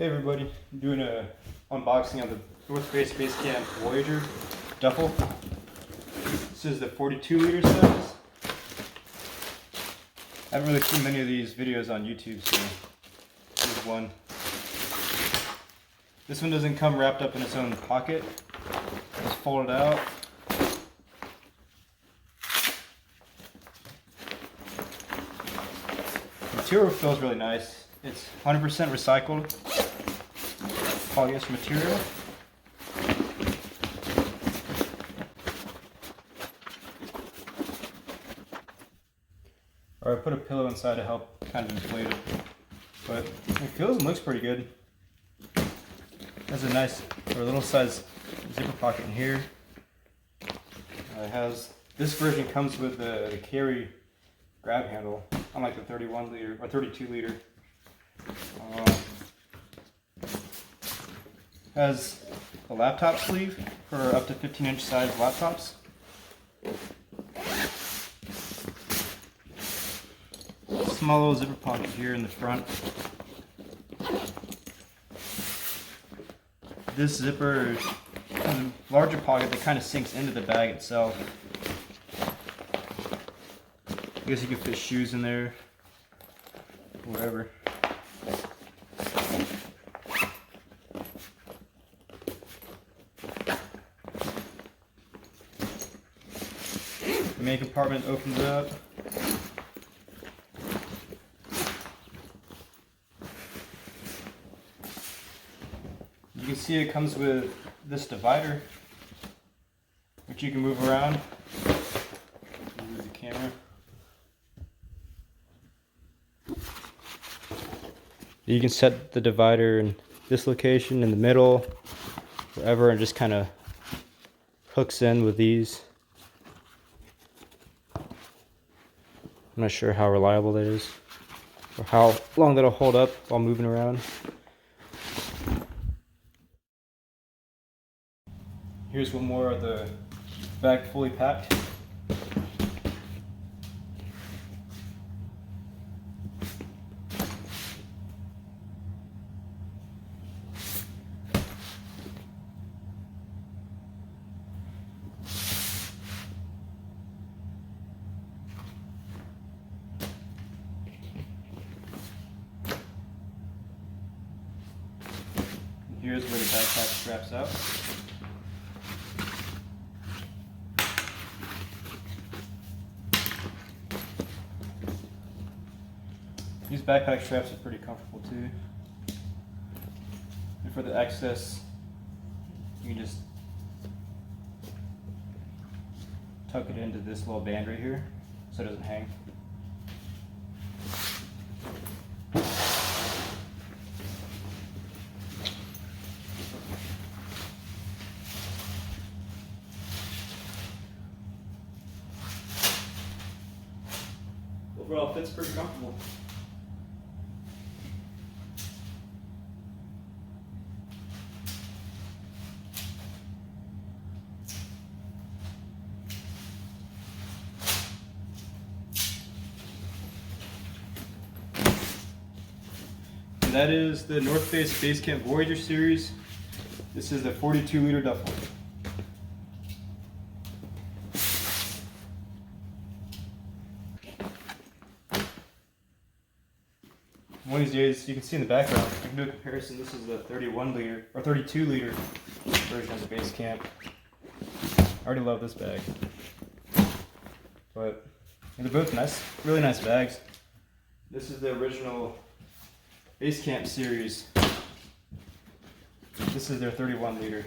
Hey everybody, I'm doing a unboxing of the North Face Base Camp Voyager Duffel. This is the 42 liter size. I haven't really seen many of these videos on YouTube, so here's one. This one doesn't come wrapped up in its own pocket. Just fold it out. The material feels really nice. It's 100% recycled polyester material. Or I put a pillow inside to help kind of inflate it. But it feels and looks pretty good. It has a nice, or a little size zipper pocket in here. This version comes with the carry grab handle, unlike the 31 liter or 32 liter. Has a laptop sleeve for up to 15-inch size laptops. Small little zipper pocket here in the front. This zipper has a larger pocket that kind of sinks into the bag itself. I guess you could fit shoes in there, whatever. The main compartment opens up. You can see it comes with this divider, which you can move around. Move the camera. You can set the divider in this location, in the middle, wherever, and just kind of hooks in with these. I'm not sure how reliable that is, or how long that'll hold up while moving around. Here's one more of the bag fully packed. Here's where the backpack straps out. These backpack straps are pretty comfortable too. And for the excess, you can just tuck it into this little band right here so it doesn't hang. Overall, it fits pretty comfortable. And that is the North Face Base Camp Voyager series. This is the 42 liter duffel. One of these days, you can see in the background, I can do a comparison. This is the 31 liter or 32 liter version of the Base Camp. I already love this bag, but they're both nice, really nice bags. This is the original Base Camp series. This is their 31 liter.